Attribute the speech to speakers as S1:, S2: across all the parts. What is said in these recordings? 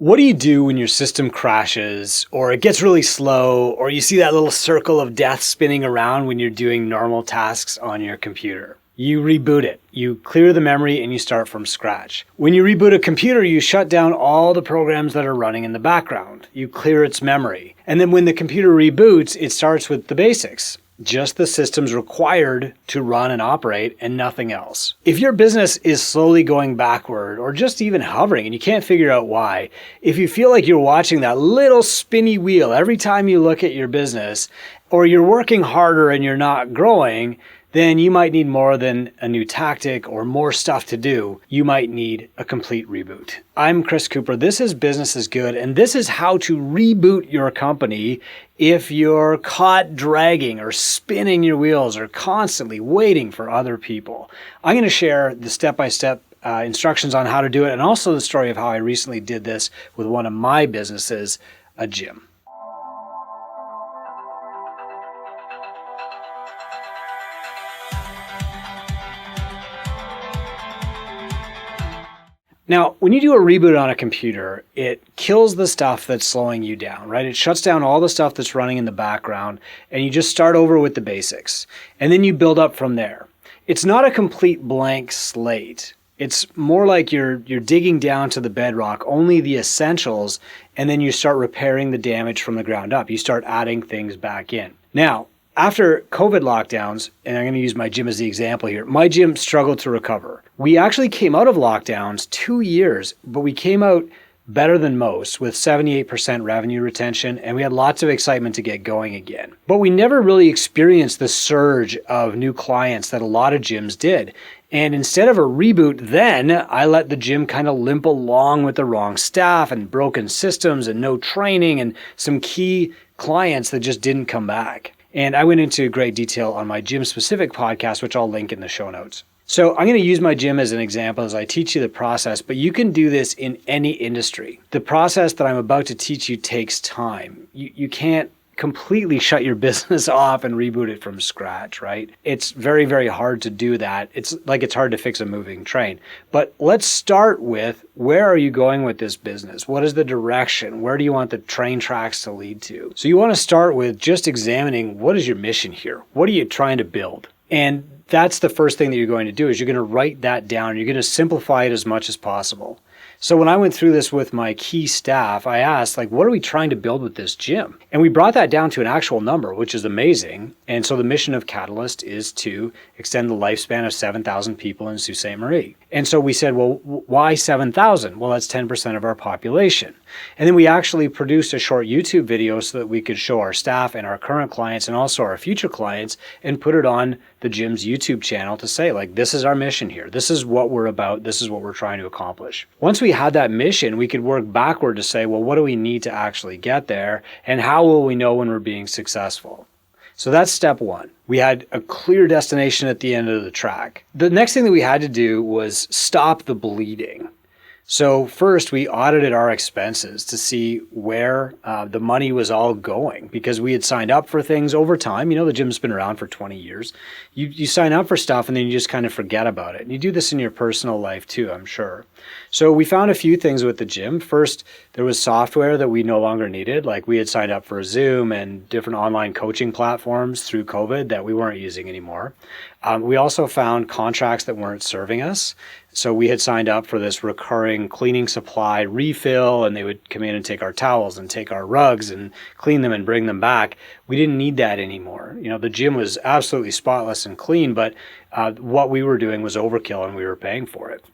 S1: What do you do when your system crashes or it gets really slow or you see that little circle of death spinning around when you're doing normal tasks on your computer? You reboot it. You clear the memory and you start from scratch. When you reboot a computer, you shut down all the programs that are running in the background. You clear its memory. And then when the computer reboots, it starts with the basics. Just the systems required to run and operate and nothing else. If your business is slowly going backward or just even hovering and you can't figure out why, if you feel like you're watching that little spinny wheel every time you look at your business, or you're working harder and you're not growing, then you might need more than a new tactic or more stuff to do. You might need a complete reboot. I'm Chris Cooper. This is Business is Good, and this is how to reboot your company if you're caught dragging or spinning your wheels or constantly waiting for other people. I'm going to share the step-by-step instructions on how to do it, and also the story of how I recently did this with one of my businesses, a gym. Now, when you do a reboot on a computer, it kills the stuff that's slowing you down, right? It shuts down all the stuff that's running in the background, and you just start over with the basics. And then you build up from there. It's not a complete blank slate. It's more like you're digging down to the bedrock, only the essentials, and then you start repairing the damage from the ground up. You start adding things back in. Now, after COVID lockdowns, and I'm going to use my gym as the example here, my gym struggled to recover. We actually came out of lockdowns 2 years, but we came out better than most with 78% revenue retention, and we had lots of excitement to get going again. But we never really experienced the surge of new clients that a lot of gyms did. And instead of a reboot then, I let the gym kind of limp along with the wrong staff and broken systems and no training and some key clients that just didn't come back. And I went into great detail on my gym-specific podcast, which I'll link in the show notes. So I'm going to use my gym as an example as I teach you the process, but you can do this in any industry. The process that I'm about to teach you takes time. You can't completely shut your business off and reboot it from scratch, right? It's very, very hard to do that. It's hard to fix a moving train. But let's start with, where are you going with this business? What is the direction? Where do you want the train tracks to lead to? So you want to start with just examining, what is your mission here? What are you trying to build? And that's the first thing that you're going to do, is you're going to write that down. You're going to simplify it as much as possible. So when I went through this with my key staff, I asked, what are we trying to build with this gym? And we brought that down to an actual number, which is amazing. And so the mission of Catalyst is to extend the lifespan of 7,000 people in Sault Ste. Marie. And so we said, well, why 7,000? Well, that's 10% of our population. And then we actually produced a short YouTube video so that we could show our staff and our current clients and also our future clients and put it on the gym's YouTube channel to say, this is our mission here. This is what we're about. This is what we're trying to accomplish. Once we had that mission, we could work backward to say, well, what do we need to actually get there? And how will we know when we're being successful? So that's step one. We had a clear destination at the end of the track. The next thing that we had to do was stop the bleeding. So first, we audited our expenses to see where the money was all going, because we had signed up for things over time. The gym's been around for 20 years. You sign up for stuff and then you just kind of forget about it. And you do this in your personal life too, I'm sure. So we found a few things with the gym. First, there was software that we no longer needed. We had signed up for Zoom and different online coaching platforms through COVID that we weren't using anymore. We also found contracts that weren't serving us. So we had signed up for this recurring cleaning supply refill, and they would come in and take our towels and take our rugs and clean them and bring them back. We didn't need that anymore. The gym was absolutely spotless and clean, but what we were doing was overkill and we were paying for it.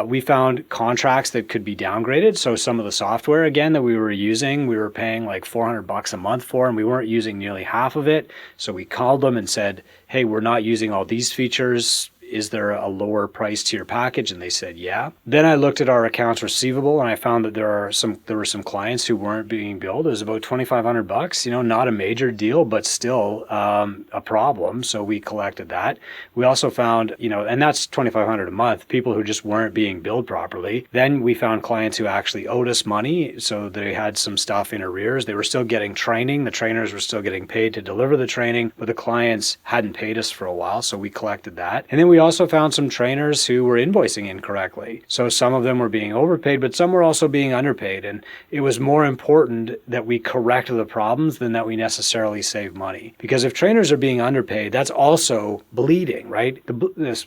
S1: We found contracts that could be downgraded. So some of the software, again, that we were using, we were paying $400 a month for, and we weren't using nearly half of it. So we called them and said, hey, we're not using all these features. Is there a lower price to your package? And they said, yeah. Then I looked at our accounts receivable and I found that there were some clients who weren't being billed. It was about $2,500, not a major deal, but still a problem. So we collected that. We also found, and that's $2,500 a month, people who just weren't being billed properly. Then we found clients who actually owed us money. So they had some stuff in arrears. They were still getting training. The trainers were still getting paid to deliver the training, but the clients hadn't paid us for a while. So we collected that. And then we we also found some trainers who were invoicing incorrectly. So some of them were being overpaid, but some were also being underpaid. And it was more important that we correct the problems than that we necessarily save money. Because if trainers are being underpaid, that's also bleeding, right?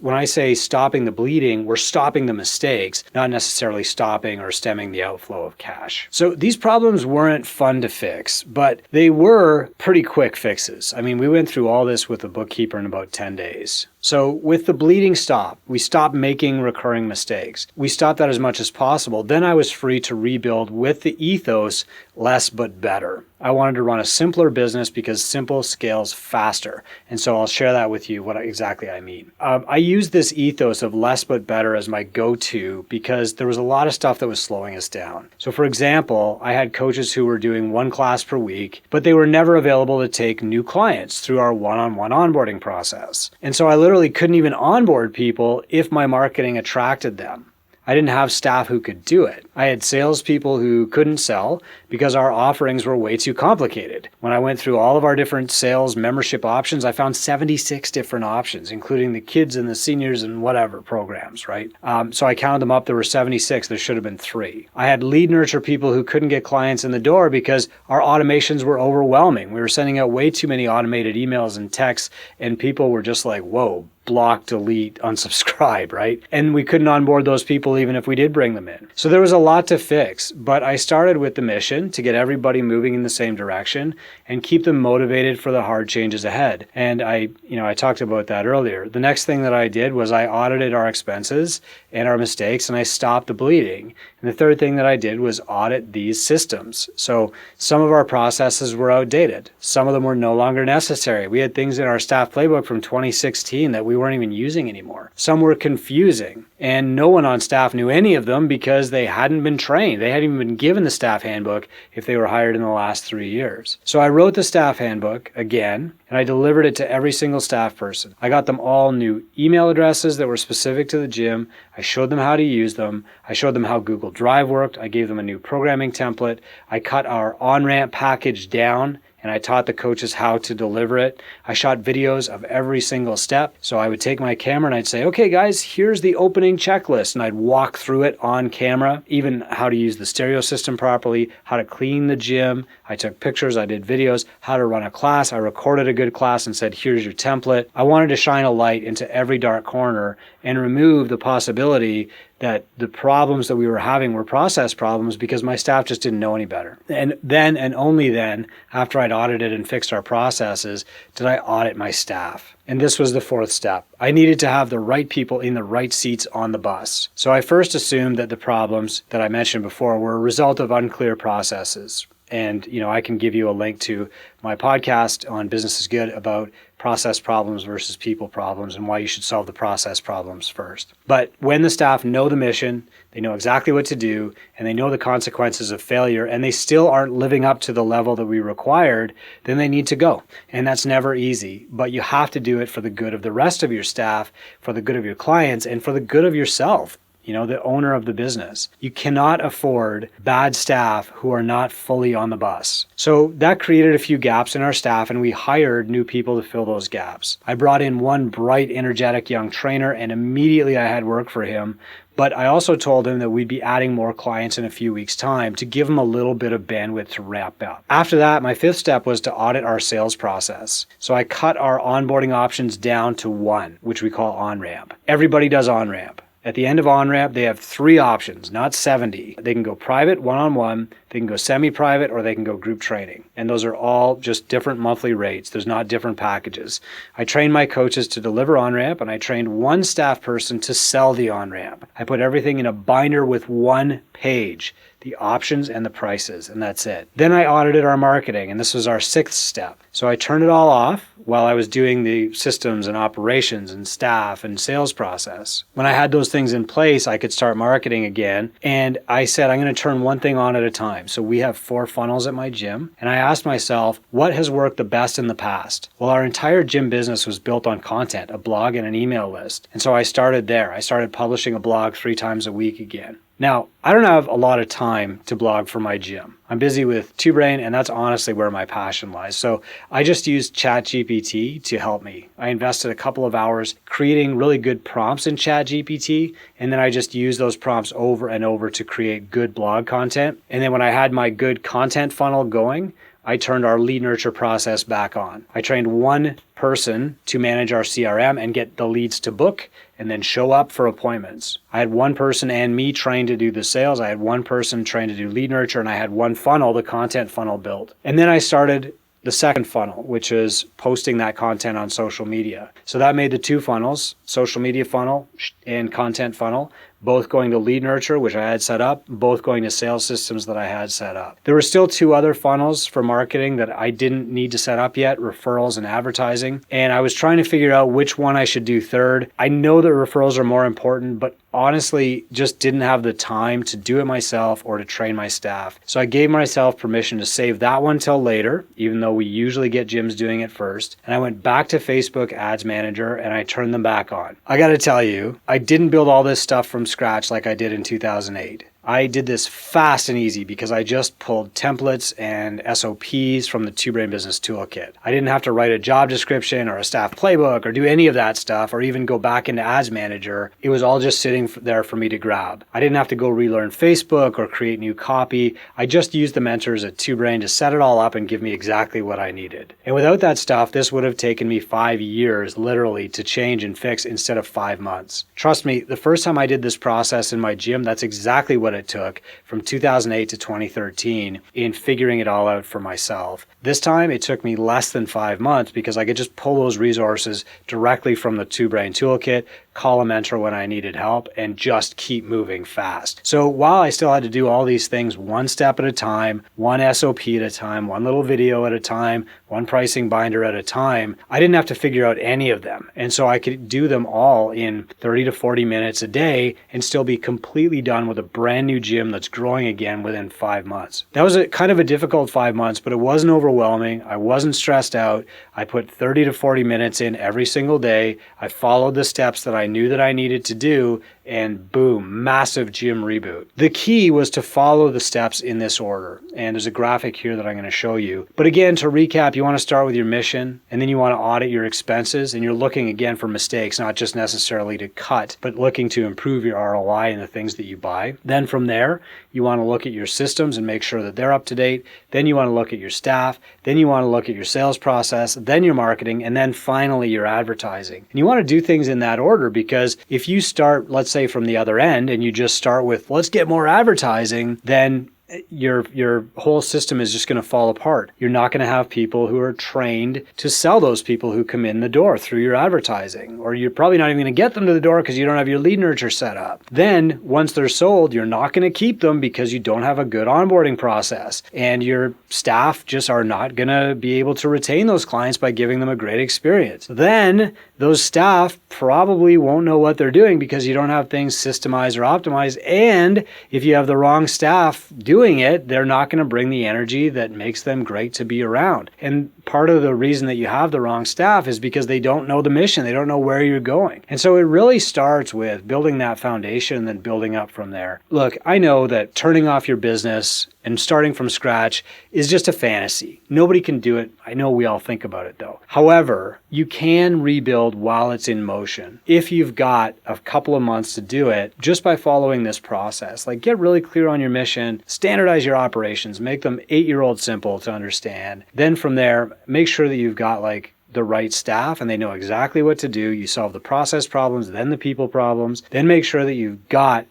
S1: When I say stopping the bleeding, we're stopping the mistakes, not necessarily stopping or stemming the outflow of cash. So these problems weren't fun to fix, but they were pretty quick fixes. I mean, we went through all this with the bookkeeper in about 10 days. So with the bleeding stop, we stopped making recurring mistakes. We stopped that as much as possible. Then I was free to rebuild with the ethos, less but better. I wanted to run a simpler business because simple scales faster. And so I'll share that with you, what exactly I mean. I use this ethos of less but better as my go-to because there was a lot of stuff that was slowing us down. So for example, I had coaches who were doing one class per week, but they were never available to take new clients through our one-on-one onboarding process. And so I literally couldn't even onboard people if my marketing attracted them. I didn't have staff who could do it. I had salespeople who couldn't sell because our offerings were way too complicated. When I went through all of our different sales membership options, I found 76 different options, including the kids and the seniors and whatever programs, right? So I counted them up. There were 76. There should have been 3. I had lead nurture people who couldn't get clients in the door because our automations were overwhelming. We were sending out way too many automated emails and texts, and people were just like, whoa, block, delete, unsubscribe, right? And we couldn't onboard those people even if we did bring them in. So there was a lot to fix, but I started with the mission to get everybody moving in the same direction and keep them motivated for the hard changes ahead. And I talked about that earlier. The next thing that I did was I audited our expenses and our mistakes, and I stopped the bleeding. And the third thing that I did was audit these systems. So some of our processes were outdated. Some of them were no longer necessary. We had things in our staff playbook from 2016 that we weren't even using anymore. Some were confusing, and no one on staff knew any of them because they hadn't been trained. They hadn't even been given the staff handbook if they were hired in the last 3 years. So I wrote the staff handbook again, and I delivered it to every single staff person. I got them all new email addresses that were specific to the gym. I showed them how to use them. I showed them how Google Drive worked. I gave them a new programming template. I cut our on-ramp package down, and I taught the coaches how to deliver it. I shot videos of every single step. So I would take my camera and I'd say, okay guys, here's the opening checklist. And I'd walk through it on camera, even how to use the stereo system properly, how to clean the gym. I took pictures, I did videos, how to run a class. I recorded a good class and said, here's your template. I wanted to shine a light into every dark corner and remove the possibility that the problems that we were having were process problems because my staff just didn't know any better. And then, and only then, after I'd audited and fixed our processes, did I audit my staff. And this was the 4th step. I needed to have the right people in the right seats on the bus. So I first assumed that the problems that I mentioned before were a result of unclear processes. And, I can give you a link to my podcast on Business is Good about process problems versus people problems and why you should solve the process problems first. But when the staff know the mission, they know exactly what to do, and they know the consequences of failure, and they still aren't living up to the level that we required, then they need to go. And that's never easy, but you have to do it for the good of the rest of your staff, for the good of your clients, and for the good of yourself. The owner of the business. You cannot afford bad staff who are not fully on the bus. So that created a few gaps in our staff, and we hired new people to fill those gaps. I brought in one bright, energetic young trainer, and immediately I had work for him. But I also told him that we'd be adding more clients in a few weeks' time to give him a little bit of bandwidth to ramp up. After that, my 5th step was to audit our sales process. So I cut our onboarding options down to 1, which we call on-ramp. Everybody does on-ramp. At the end of on-ramp, they have 3 options, not 70. They can go private, one-on-one, they can go semi-private, or they can go group training. And those are all just different monthly rates. There's not different packages. I trained my coaches to deliver on-ramp, and I trained one staff person to sell the on-ramp. I put everything in a binder with 1 page, the options and the prices, and that's it. Then I audited our marketing, and this was our 6th step. So I turned it all off while I was doing the systems and operations and staff and sales process. When I had those things in place, I could start marketing again. And I said, I'm going to turn one thing on at a time. So we have 4 funnels at my gym. And I asked myself, what has worked the best in the past? Well, our entire gym business was built on content, a blog and an email list. And so I started there. I started publishing a blog 3 times a week again. Now, I don't have a lot of time to blog for my gym. I'm busy with Two Brain, and that's honestly where my passion lies. So I just used ChatGPT to help me. I invested a couple of hours creating really good prompts in ChatGPT, and then I just used those prompts over and over to create good blog content. And then when I had my good content funnel going, I turned our lead nurture process back on. I trained one person to manage our CRM and get the leads to book and then show up for appointments. I had one person and me trained to do the sales. I had one person trained to do lead nurture, and I had one funnel, the content funnel built. And then I started the second funnel, which is posting that content on social media. So that made the two funnels, social media funnel and content funnel, both going to lead nurture, which I had set up, both going to sales systems that I had set up. There were still two other funnels for marketing that I didn't need to set up yet, referrals and advertising. And I was trying to figure out which one I should do third. I know that referrals are more important, but honestly just didn't have the time to do it myself or to train my staff. So I gave myself permission to save that one till later, even though we usually get gyms doing it first. And I went back to Facebook Ads Manager and I turned them back on. I got to tell you, I didn't build all this stuff from scratch like I did in 2008. I did this fast and easy because I just pulled templates and SOPs from the Two Brain Business Toolkit. I didn't have to write a job description or a staff playbook or do any of that stuff or even go back into Ads Manager. It was all just sitting there for me to grab. I didn't have to go relearn Facebook or create new copy. I just used the mentors at Two Brain to set it all up and give me exactly what I needed. And without that stuff, this would have taken me 5 years literally to change and fix instead of 5 months. Trust me, the first time I did this process in my gym, that's exactly what it took from 2008 to 2013 in figuring it all out for myself. This time it took me less than 5 months because I could just pull those resources directly from the Two Brain Toolkit, call a mentor when I needed help, and just keep moving fast. So while I still had to do all these things one step at a time, one SOP at a time, one little video at a time, one pricing binder at a time, I didn't have to figure out any of them. And so I could do them all in 30 to 40 minutes a day and still be completely done with a brand new gym that's growing again within 5 months. That was a kind of a difficult 5 months, but it wasn't overwhelming. I wasn't stressed out. I put 30 to 40 minutes in every single day. I followed the steps that I knew that I needed to do, and boom, massive gym reboot. The key was to follow the steps in this order. And there's a graphic here that I'm going to show you. But again, to recap, you want to start with your mission, and then you want to audit your expenses, and you're looking again for mistakes, not just necessarily to cut, but looking to improve your ROI in the things that you buy. Then from there, you want to look at your systems and make sure that they're up to date. Then you want to look at your staff. Then you want to look at your sales process, then your marketing, and then finally your advertising. And you want to do things in that order because if you start, let's say from the other end, and you just start with, let's get more advertising, then your whole system is just going to fall apart. You're not going to have people who are trained to sell those people who come in the door through your advertising, or you're probably not even going to get them to the door because you don't have your lead nurture set up. Then once they're sold, you're not going to keep them because you don't have a good onboarding process, and your staff just are not going to be able to retain those clients by giving them a great experience. Then those staff probably won't know what they're doing because you don't have things systemized or optimized, and if you have the wrong staff doing it, they're not going to bring the energy that makes them great to be around. And part of the reason that you have the wrong staff is because they don't know the mission. They don't know where you're going. And so it really starts with building that foundation and then building up from there. Look, I know that turning off your business and starting from scratch is just a fantasy. Nobody can do it. I know we all think about it though. However, you can rebuild while it's in motion. If you've got a couple of months to do it, just by following this process, like get really clear on your mission, standardize your operations, make them 8-year-old simple to understand. Then from there, make sure that you've got like the right staff and they know exactly what to do. You solve the process problems, then the people problems, then make sure that you've got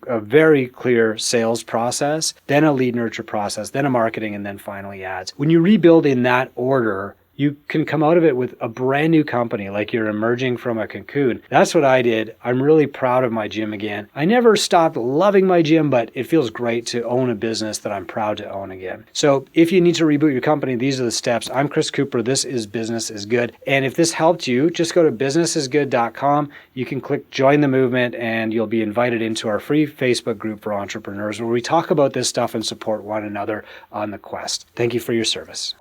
S1: a very clear sales process, then a lead nurture process, then a marketing, and then finally ads. When you rebuild in that order, you can come out of it with a brand new company, like you're emerging from a cocoon. That's what I did. I'm really proud of my gym again. I never stopped loving my gym, but it feels great to own a business that I'm proud to own again. So if you need to reboot your company, these are the steps. I'm Chris Cooper. This is Business is Good. And if this helped you, just go to businessisgood.com. You can click join the movement and you'll be invited into our free Facebook group for entrepreneurs where we talk about this stuff and support one another on the quest. Thank you for your service.